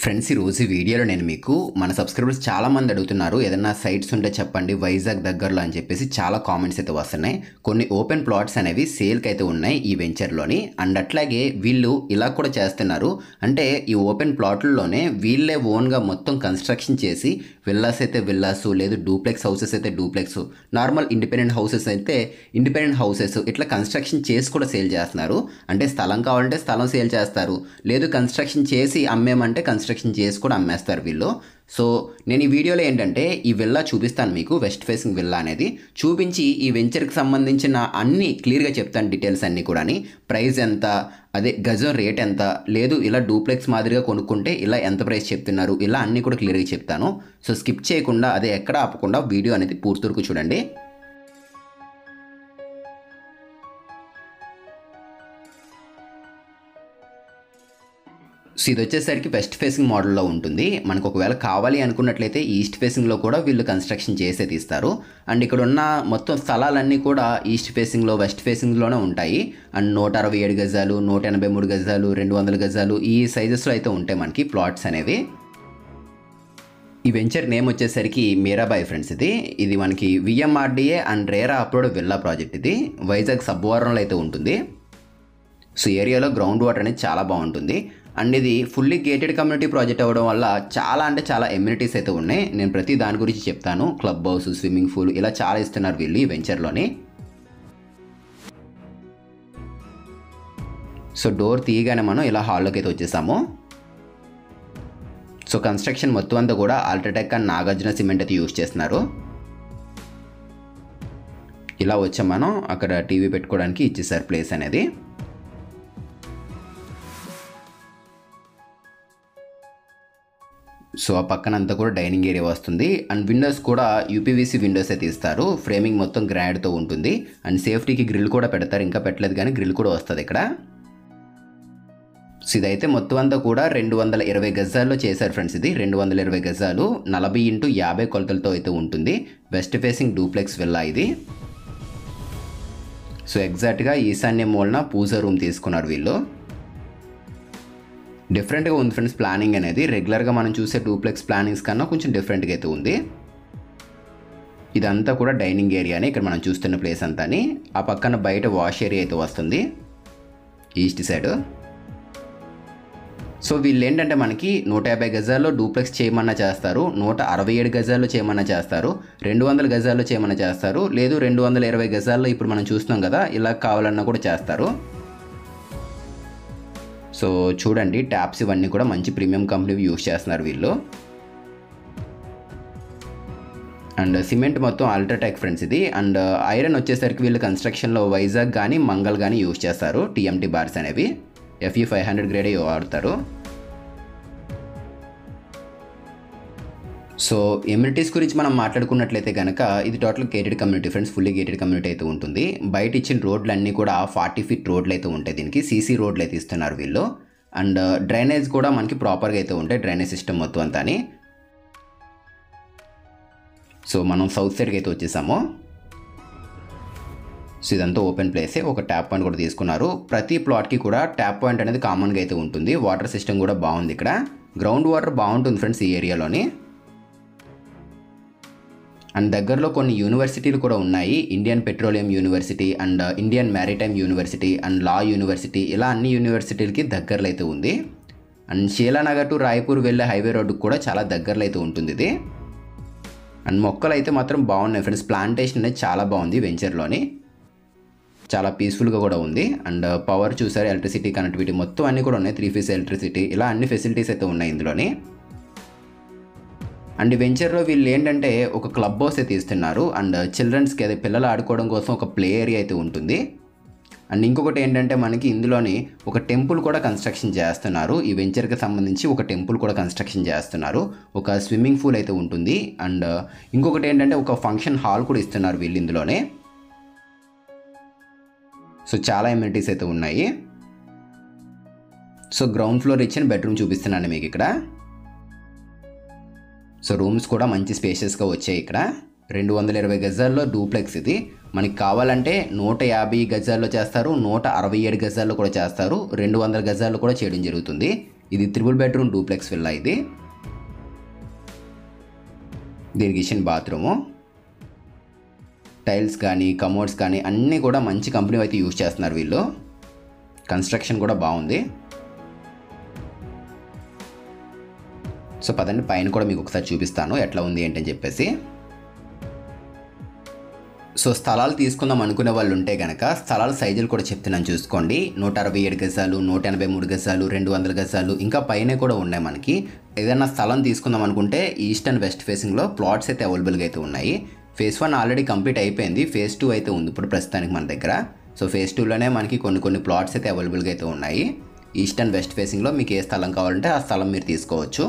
Friends ఈ రోజు వీడియోలో నేను మీకు మన సబ్స్క్రైబర్స్ చాలా మంది అడుగుతున్నారు ఏదైనా సైట్స్ ఉంటే చెప్పండి వైజాగ్ దగ్గరలో అని చెప్పేసి చాలా కామెంట్స్ అయితే వస్తున్నాయి. కొన్ని ఓపెన్ ప్లాట్స్ అనేవి సేల్కి అయితే ఉన్నాయి ఈ వెంచర్లోని. అండ్ అట్లాగే వీళ్ళు ఇలా కూడా చేస్తున్నారు, అంటే ఈ ఓపెన్ ప్లాట్లలోనే వీళ్ళే ఓన్గా మొత్తం కన్స్ట్రక్షన్ చేసి విల్లాస్ అయితే విల్లాస్, లేదు డూప్లెక్స్ హౌసెస్ అయితే డూప్లెక్స్, నార్మల్ ఇండిపెండెంట్ హౌసెస్ అయితే ఇండిపెండెంట్ హౌసెస్ ఇట్లా కన్స్ట్రక్షన్ చేసి కూడా సేల్ చేస్తున్నారు. అంటే స్థలం కావాలంటే స్థలం సేల్ చేస్తారు, లేదు కన్స్ట్రక్షన్ చేసి అమ్మేమంటే కన్స్ట్రక్షన్ చేసి కూడా అమ్మేస్తారు వీళ్ళు. సో నేను ఈ వీడియోలో ఏంటంటే ఈ విల్లా చూపిస్తాను మీకు, వెస్ట్ ఫేసింగ్ విల్లా అనేది చూపించి ఈ వెంచర్కి సంబంధించిన అన్ని క్లియర్గా చెప్తాను, డీటెయిల్స్ అన్నీ కూడా. ప్రైస్ ఎంత, అదే గజం రేట్ ఎంత, లేదు ఇలా డూప్లెక్స్ మాదిరిగా కొనుక్కుంటే ఇలా ఎంత ప్రైస్ చెప్తున్నారు, ఇలా అన్నీ కూడా క్లియర్గా చెప్తాను. సో స్కిప్ చేయకుండా, అదే ఎక్కడ ఆపకుండా వీడియో అనేది పూర్తి వరకు చూడండి. సో ఇది వచ్చేసరికి వెస్ట్ ఫేసింగ్ మోడల్లో ఉంటుంది. మనకు ఒకవేళ కావాలి అనుకున్నట్లయితే ఈస్ట్ ఫేసింగ్లో కూడా వీళ్ళు కన్స్ట్రక్షన్ చేసే తీస్తారు. అండ్ ఇక్కడ ఉన్న మొత్తం స్థలాలన్నీ కూడా ఈస్ట్ ఫేసింగ్లో వెస్ట్ ఫేసింగ్లోనే ఉంటాయి. అండ్ 167 గజాలు, 183 గజాలు, 200 గజాలు ఈ సైజెస్లో అయితే ఉంటాయి మనకి ప్లాట్స్ అనేవి. ఈ వెంచర్ నేమ్ వచ్చేసరికి మీరాబాయి ఫ్రెండ్స్. ఇది మనకి VMRDA and RERA upload villa project. ఇది వైజాగ్ సబ్వారంలో అయితే ఉంటుంది. సో ఏరియాలో గ్రౌండ్ వాటర్ అనేది చాలా బాగుంటుంది. అండ్ ఇది ఫుల్లీ గేటెడ్ కమ్యూనిటీ ప్రాజెక్ట్ అవ్వడం వల్ల చాలా అంటే చాలా ఎమ్యూనిటీస్ అయితే ఉన్నాయి. నేను ప్రతి దాని గురించి చెప్తాను. క్లబ్ హౌస్, స్విమ్మింగ్ పూల్ ఇలా చాలా ఇస్తున్నారు వీళ్ళు ఈ వెంచర్లోని. సో డోర్ తీయగానే మనం ఇలా హాల్లోకి అయితే వచ్చేసాము. సో కన్స్ట్రక్షన్ మొత్తం అంతా కూడా అల్ట్రాటెక్ అండ్ నాగార్జున సిమెంట్ అయితే యూజ్ చేస్తున్నారు. ఇలా వచ్చాం మనం, అక్కడ టీవీ పెట్టుకోవడానికి ఇచ్చేసారు ప్లేస్ అనేది. సో ఆ పక్కన అంతా కూడా డైనింగ్ ఏరియా వస్తుంది. అండ్ విండోస్ కూడా యూపీవీసీ విండోస్ అయితే ఇస్తారు. ఫ్రేమింగ్ మొత్తం గ్రాండ్తో ఉంటుంది. అండ్ సేఫ్టీకి గ్రిల్ కూడా పెడతారు, ఇంకా పెట్టలేదు కానీ గ్రిల్ కూడా వస్తుంది ఇక్కడ. సో ఇదైతే మొత్తం అంతా కూడా 220 గజాల్లో చేశారు ఫ్రెండ్స్. ఇది 220 గజాలు 40x50 కొలతలతో అయితే ఉంటుంది. వెస్ట్ ఫేసింగ్ డూప్లెక్స్ విల్లా ఇది. సో ఎగ్జాక్ట్గా ఈశాన్య మూలన పూజా రూమ్ తీసుకున్నారు వీళ్ళు. డిఫరెంట్గా ఉంది ఫ్రెండ్స్ ప్లానింగ్ అనేది. రెగ్యులర్గా మనం చూసే డూప్లెక్స్ ప్లానింగ్స్ కన్నా కొంచెం డిఫరెంట్గా అయితే ఉంది. ఇదంతా కూడా డైనింగ్ ఏరియాని, ఇక్కడ మనం చూస్తున్న ప్లేస్ అంతా. ఆ పక్కన బయట వాష్ ఏరియా అయితే వస్తుంది ఈస్ట్ సైడ్. సో వీళ్ళు ఏంటంటే మనకి 150 గజాల్లో డూప్లెక్స్ చేయమన్నా చేస్తారు, 167 గజాల్లో చేయమన్నా చేస్తారు, 200 గజాల్లో చేయమన్నా చేస్తారు, లేదు 220 గజాల్లో ఇప్పుడు మనం చూస్తున్నాం కదా ఇలా కావాలన్నా కూడా చేస్తారు. సో చూడండి ట్యాప్స్ ఇవన్నీ కూడా మంచి ప్రీమియం కంపెనీ యూజ్ చేస్తున్నారు వీళ్ళు. అండ్ సిమెంట్ మొత్తం అల్ట్రాటెక్ ఫ్రెండ్స్ ఇది. అండ్ ఐరన్ వచ్చేసరికి వీళ్ళు కన్స్ట్రక్షన్లో వైజాగ్ కానీ మంగళ్ కానీ యూజ్ చేస్తారు. టీఎంటీ బార్స్ అనేవి FE 500 గ్రేడే వాడతారు. సో ఎమ్యూనిటీస్ గురించి మనం మాట్లాడుకున్నట్లయితే కనుక ఇది total gated community friends, fully gated community అయితే ఉంటుంది. బయట ఇచ్చిన రోడ్లు అన్నీ కూడా 40 ఫీట్ రోడ్లు అయితే ఉంటాయి. దీనికి CC రోడ్లు అయితే ఇస్తున్నారు వీళ్ళు. అండ్ డ్రైనేజ్ కూడా మనకి ప్రాపర్గా అయితే ఉంటాయి, డ్రైనేజ్ సిస్టమ్ మొత్తం అంతా. సో మనం సౌత్ సైడ్కి అయితే వచ్చేసాము. సో ఇదంతా ఓపెన్ ప్లేసే. ఒక ట్యాప్ పాయింట్ కూడా తీసుకున్నారు. ప్రతి ప్లాట్కి కూడా ట్యాప్ పాయింట్ అనేది కామన్గా అయితే ఉంటుంది. వాటర్ సిస్టమ్ కూడా బాగుంది ఇక్కడ. గ్రౌండ్ వాటర్ బాగుంటుంది ఫ్రెండ్స్ ఈ ఏరియాలోని. అండ్ దగ్గరలో కొన్ని యూనివర్సిటీలు కూడా ఉన్నాయి. Indian petroleum university and Indian maritime university and law university, ఇలా అన్ని యూనివర్సిటీలకి దగ్గరలో అయితే ఉంది. అండ్ శీలానగర్ టు రాయ్పూర్ వెళ్ళే హైవే రోడ్డుకు కూడా చాలా దగ్గరలో అయితే ఉంటుంది ఇది. అండ్ మొక్కలు అయితే మాత్రం బాగున్నాయి ఫ్రెండ్స్. ప్లాంటేషన్ అనేది చాలా బాగుంది వెంచర్లోని, చాలా పీస్ఫుల్గా కూడా ఉంది. అండ్ పవర్ చూసారు, ఎలక్ట్రిసిటీ కనెక్టివిటీ మొత్తం అన్నీ కూడా ఉన్నాయి. 3 ఫేజ్ ఎలక్ట్రిసిటీ, ఇలా అన్ని ఫెసిలిటీస్ అయితే ఉన్నాయి ఇందులోని. అండ్ వెంచర్లో వీళ్ళు ఏంటంటే ఒక క్లబ్ హౌస్ అయితే ఇస్తున్నారు. అండ్ చిల్డ్రన్స్కి, అదే పిల్లలు ఆడుకోవడం కోసం ఒక ప్లే ఏరియా అయితే ఉంటుంది. అండ్ ఇంకొకటి ఏంటంటే మనకి ఇందులోని ఒక టెంపుల్ కూడా కన్స్ట్రక్షన్ చేస్తున్నారు. ఈ వెంచర్కి సంబంధించి ఒక టెంపుల్ కూడా కన్స్ట్రక్షన్ చేస్తున్నారు. ఒక స్విమ్మింగ్ పూల్ అయితే ఉంటుంది. అండ్ ఇంకొకటి ఏంటంటే ఒక ఫంక్షన్ హాల్ కూడా ఇస్తున్నారు వీళ్ళు ఇందులోనే. సో చాలా ఎమ్యూనిటీస్ అయితే ఉన్నాయి. సో గ్రౌండ్ ఫ్లోర్ ఇచ్చిన బెడ్రూమ్ చూపిస్తున్నాను మీకు ఇక్కడ. సో రూమ్స్ కూడా మంచి స్పేషియస్గా వచ్చాయి ఇక్కడ. 220 గజాల్లో డూప్లెక్స్ ఇది. మనకి కావాలంటే 150 గజాల్లో చేస్తారు, 167 గజాల్లో కూడా చేస్తారు, 200 గజాల్లో కూడా చేయడం జరుగుతుంది. ఇది 3 బెడ్రూమ్ డూప్లెక్స్ విల్లా. ఇది దీని కిచెన్ బాత్రూము, టైల్స్ కానీ కమోడ్స్ కానీ అన్నీ కూడా మంచి కంపెనీ అయితే యూజ్ చేస్తున్నారు వీళ్ళు. కన్స్ట్రక్షన్ కూడా బాగుంది. సో పదండి పైన కూడా మీకు ఒకసారి చూపిస్తాను ఎట్లా ఉంది ఏంటని చెప్పేసి. సో స్థలాలు తీసుకుందాం అనుకునే వాళ్ళు ఉంటే కనుక స్థలాల సైజులు కూడా చెప్తున్నాను చూసుకోండి. 167 గజాలు, 183 గజాలు, 200 గజాలు, ఇంకా పైన కూడా ఉన్నాయి మనకి. ఏదైనా స్థలం తీసుకుందాం అనుకుంటే ఈస్ట్ అండ్ వెస్ట్ ఫేసింగ్లో ప్లాట్స్ అయితే అవైలబుల్గా అయితే ఉన్నాయి. ఫేజ్ 1 ఆల్రెడీ కంప్లీట్ అయిపోయింది. ఫేజ్ 2 అయితే ఉంది ఇప్పుడు ప్రస్తుతానికి మన దగ్గర. సో ఫేజ్ 2లోనే మనకి కొన్ని ప్లాట్స్ అయితే అవైలబుల్గా అయితే ఉన్నాయి. ఈస్ట్ అండ్ వెస్ట్ ఫేసింగ్లో మీకు ఏ స్థలం కావాలంటే ఆ స్థలం మీరు తీసుకోవచ్చు.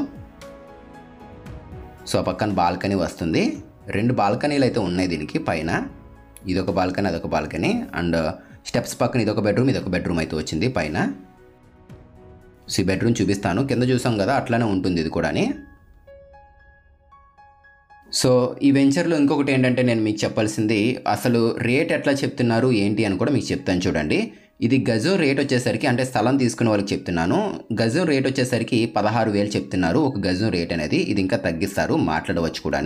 సో పక్కన బాల్కనీ వస్తుంది. 2 బాల్కనీలు అయితే ఉన్నాయి దీనికి పైన. ఇదొక బాల్కనీ, అదొక బాల్కనీ. అండ్ స్టెప్స్ పక్కన ఇదొక బెడ్రూమ్ అయితే వచ్చింది పైన. సో ఈ బెడ్రూమ్ చూపిస్తాను. కింద చూసాం కదా అట్లానే ఉంటుంది ఇది కూడా. సో ఈ వెంచర్లో ఇంకొకటి ఏంటంటే నేను మీకు చెప్పాల్సింది అసలు రేట్ ఎట్లా చెప్తున్నారు ఏంటి అని కూడా మీకు చెప్తాను చూడండి. ఇది గజం రేట్ వచ్చేసరికి, అంటే స్థలం తీసుకునే వాళ్ళకి చెప్తున్నాను, గజం రేట్ వచ్చేసరికి 16,000 చెప్తున్నారు ఒక గజం రేట్ అనేది. ఇది ఇంకా తగ్గిస్తారు, మాట్లాడవచ్చు కూడా.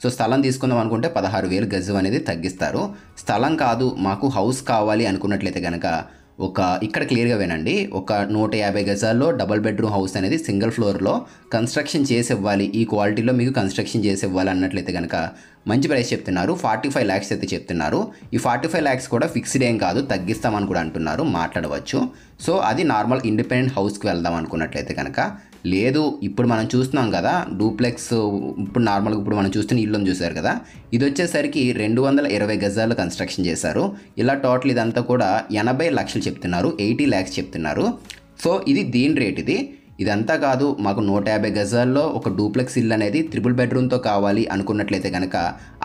సో స్థలం తీసుకుందాం అనుకుంటే 16,000 గజం అనేది తగ్గిస్తారు. స్థలం కాదు మాకు హౌస్ కావాలి అనుకున్నట్లయితే కనుక ఇక్కడ క్లియర్గా వినండి, ఒక 150 గజాల్లో డబుల్ బెడ్రూమ్ హౌస్ అనేది సింగిల్ ఫ్లోర్లో కన్స్ట్రక్షన్ చేసి ఇవ్వాలి, ఈ క్వాలిటీలో మీకు కన్స్ట్రక్షన్ చేసి ఇవ్వాలి అన్నట్లయితే కనుక మంచి ప్రైస్ చెప్తున్నారు. 45 lakhs అయితే చెప్తున్నారు. ఈ 45 lakhs కూడా ఫిక్స్డ్ ఏం కాదు, తగ్గిస్తామని కూడా అంటున్నారు, మాట్లాడవచ్చు. సో అది నార్మల్ ఇండిపెండెంట్ హౌస్కి వెళ్దాం అనుకున్నట్లయితే కనుక. లేదు ఇప్పుడు మనం చూస్తున్నాం కదా డూప్లెక్స్, ఇప్పుడు నార్మల్గా ఇప్పుడు మనం చూస్తున్న ఇల్లుని చూసారు కదా, ఇది వచ్చేసరికి 220 గజాలు కన్స్ట్రక్షన్ చేశారు. ఇలా టోటల్ ఇదంతా కూడా 80 లక్షలు చెప్తున్నారు, 80 lakhs చెప్తున్నారు. సో ఇది దీని రేట్. ఇదంతా కాదు మాకు 150 గజాల్లో ఒక డూప్లెక్స్ ఇల్లు అనేది 3 బెడ్రూమ్తో కావాలి అనుకున్నట్లయితే కనుక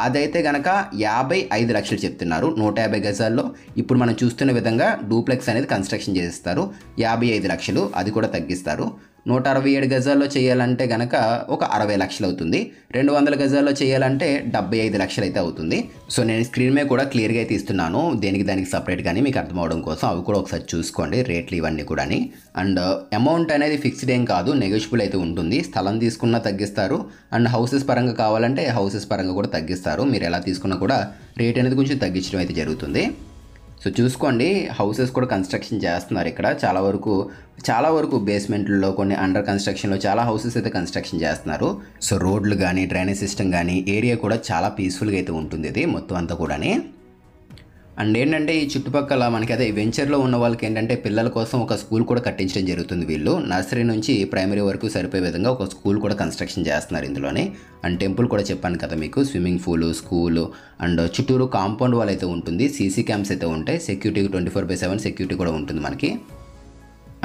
అదైతే కనుక 55 లక్షలు చెప్తున్నారు. 150 గజాల్లో ఇప్పుడు మనం చూస్తున్న విధంగా డూప్లెక్స్ అనేది కన్స్ట్రక్షన్ చేస్తారు, 55 లక్షలు, అది కూడా తగ్గిస్తారు. 167 గజాల్లో చేయాలంటే కనుక ఒక 60 లక్షలు అవుతుంది. 200 గజాల్లో చేయాలంటే 75 లక్షలు అయితే అవుతుంది. సో నేను స్క్రీన్ మీద కూడా క్లియర్గా అయితే ఇస్తున్నాను, దానికి సపరేట్ కానీ మీకు అర్థం అవడం కోసం అవి కూడా ఒకసారి చూసుకోండి రేట్లు ఇవన్నీ కూడా. అండ్ అమౌంట్ అనేది ఫిక్స్డ్ ఏం కాదు, నెగోషియబుల్ అయితే ఉంటుంది. స్థలం తీసుకున్నా తగ్గిస్తారు, అండ్ హౌసెస్ పరంగా కావాలంటే హౌసెస్ పరంగా కూడా తగ్గిస్తారు. మీరు ఎలా తీసుకున్నా కూడా రేట్ అనేది కొంచెం తగ్గించడం అయితే జరుగుతుంది. సో చూసుకోండి హౌసెస్ కూడా కన్స్ట్రక్షన్ చేస్తున్నారు ఇక్కడ. చాలా వరకు బేస్మెంట్లో, కొన్ని అండర్ కన్స్ట్రక్షన్లో చాలా హౌసెస్ అయితే కన్స్ట్రక్షన్ చేస్తున్నారు. సో రోడ్లు కానీ డ్రైనేజ్ సిస్టమ్ కానీ ఏరియా కూడా చాలా పీస్ఫుల్గా అయితే ఉంటుంది ఇది మొత్తం అంతా కూడా. అండ్ ఏంటంటే ఈ చుట్టుపక్కల మనకి అదే వెంచర్లో ఉన్న వాళ్ళకి ఏంటంటే పిల్లల కోసం ఒక స్కూల్ కూడా కట్టించడం జరుగుతుంది. వీళ్ళు నర్సరీ నుంచి ప్రైమరీ వరకు సరిపోయే విధంగా ఒక స్కూల్ కూడా కన్స్ట్రక్షన్ చేస్తున్నారు ఇందులోనే. అండ్ టెంపుల్ కూడా చెప్పాను కదా మీకు, స్విమ్మింగ్ పూల్, స్కూలు, అండ్ చుట్టూరు కాంపౌండ్ వాల్ అయితే ఉంటుంది, సీసీ క్యామ్స్ అయితే ఉంటాయి, సెక్యూరిటీ 24/7 సెక్యూరిటీ కూడా ఉంటుంది మనకి.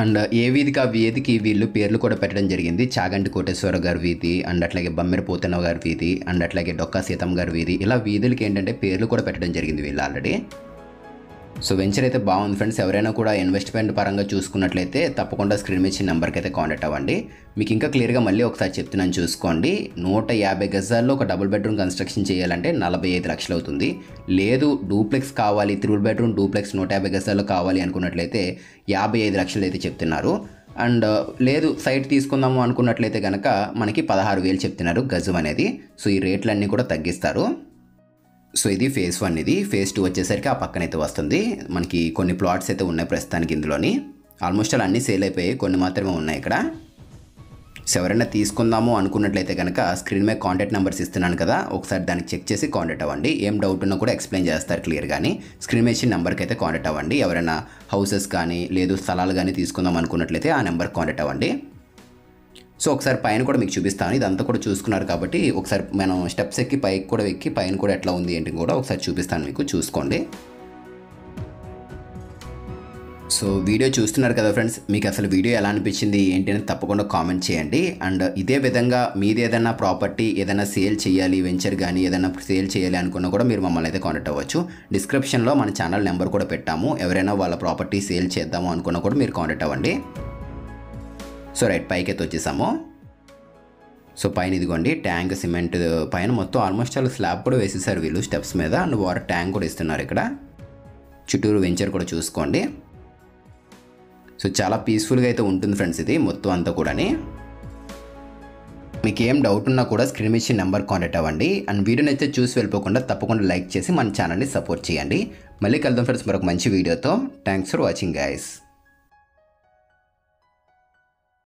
అండ్ ఏ వీధికి ఆ వీధికి వీళ్ళు పేర్లు కూడా పెట్టడం జరిగింది. చాగంటి కోటేశ్వర గారి వీధి, అండ్ అట్లాగే బమ్మెర పోతన్న గారి వీధి, అండ్ అట్లాగే డొక్కా సీతమ్మ గారి వీధి, ఇలా వీధులకి ఏంటంటే పేర్లు కూడా పెట్టడం జరిగింది వీళ్ళు ఆల్రెడీ. సో వెంచర్ అయితే బాగుంది ఫ్రెండ్స్. ఎవరైనా కూడా ఇన్వెస్ట్మెంట్ పరంగా చూసుకున్నట్లయితే తప్పకుండా స్క్రీన్ మీద ఇచ్చిన నెంబర్కి అయితే కాంటాక్ట్ అవ్వండి. మీకు ఇంకా క్లియర్గా మళ్ళీ ఒకసారి చెప్తున్నాను చూసుకోండి. 150 గజాల్లో ఒక డబుల్ బెడ్రూమ్ కన్స్ట్రక్షన్ చేయాలంటే 45 లక్షలు అవుతుంది. లేదు డూప్లెక్స్ కావాలి, 3 బెడ్రూమ్ డూప్లెక్స్ 150 గజాల్లో కావాలి అనుకున్నట్లయితే 55 లక్షలు అయితే చెప్తున్నారు. అండ్ లేదు సైట్ తీసుకుందాము అనుకున్నట్లయితే కనుక మనకి 16,000 చెప్తున్నారు గజం అనేది. సో ఈ రేట్లన్నీ కూడా తగ్గిస్తారు. సో ఇది ఫేజ్ 1. ఇది ఫేజ్ 2 వచ్చేసరికి ఆ పక్కనైతే వస్తుంది. మనకి కొన్ని ప్లాట్స్ అయితే ఉన్నాయి ప్రస్తుతానికి ఇందులోని. ఆల్మోస్ట్ అలా అన్నీ సేల్ అయిపోయాయి, కొన్ని మాత్రమే ఉన్నాయి ఇక్కడ. సో ఎవరైనా తీసుకుందాము అనుకున్నట్లయితే కనుక స్క్రీన్ మీద కాంటాక్ట్ నెంబర్స్ ఇస్తున్నాను కదా, ఒకసారి దానికి చెక్ చేసి కాంటాక్ట్ అవ్వండి. ఏం డౌట్ ఉన్నా కూడా ఎక్స్ప్లెయిన్ చేస్తారు క్లియర్గాని. స్క్రీన్ మీద ఇచ్చిన నెంబర్కి అయితే కాంటాక్ట్ అవ్వండి. ఎవరైనా హౌసెస్ కానీ లేదు స్థలాలు కానీ తీసుకుందాం అనుకున్నట్లయితే ఆ నెంబర్కి కాంటాక్ట్ అవ్వండి. సో ఒకసారి పైన కూడా మీకు చూపిస్తాను. ఇదంతా కూడా చూసుకున్నారు కాబట్టి ఒకసారి మనం స్టెప్స్ ఎక్కి పైకి కూడా ఎక్కి పైన కూడా ఎట్లా ఉంది ఏంటి కూడా ఒకసారి చూపిస్తాను మీకు, చూసుకోండి. సో వీడియో చూస్తున్నారు కదా ఫ్రెండ్స్, మీకు అసలు వీడియో ఎలా అనిపించింది ఏంటి అని తప్పకుండా కామెంట్ చేయండి. అండ్ ఇదే విధంగా మీది ఏదైనా ప్రాపర్టీ ఏదైనా సేల్ చేయాలి, వెంచర్ కానీ ఏదైనా సేల్ చేయాలి అనుకున్నా కూడా మీరు మమ్మల్ని అయితే కాంటాక్ట్ అవ్వచ్చు. డిస్క్రిప్షన్లో మన ఛానల్ నెంబర్ కూడా పెట్టాము. ఎవరైనా వాళ్ళ ప్రాపర్టీ సేల్ చేద్దాము అనుకున్నా కూడా మీరు కాంటాక్ట్ అవ్వండి. సో రైట్ పైకి అయితే వచ్చేసాము. సో పైన ఇదిగోండి ట్యాంక్ సిమెంట్ పైన మొత్తం ఆల్మోస్ట్ చాలా స్లాబ్ కూడా వేసేసారు వీళ్ళు స్టెప్స్ మీద. అండ్ వాటర్ ట్యాంక్ కూడా ఇస్తున్నారు ఇక్కడ. చుట్టూరు వెంచర్ కూడా చూసుకోండి. సో చాలా పీస్ఫుల్గా అయితే ఉంటుంది ఫ్రెండ్స్ ఇది మొత్తం అంతా కూడాని. మీకు ఏం డౌట్ ఉన్నా కూడా స్క్రీన్ మీద నెంబర్ కాంటాక్ట్ అవ్వండి. అండ్ వీడియోని అయితే చూసి వెళ్ళిపోకుండా తప్పకుండా లైక్ చేసి మన ఛానల్ని సపోర్ట్ చేయండి. మళ్ళీ కలుద్దాం ఫ్రెండ్స్ మరొక మంచి వీడియోతో. Thanks for watching guys.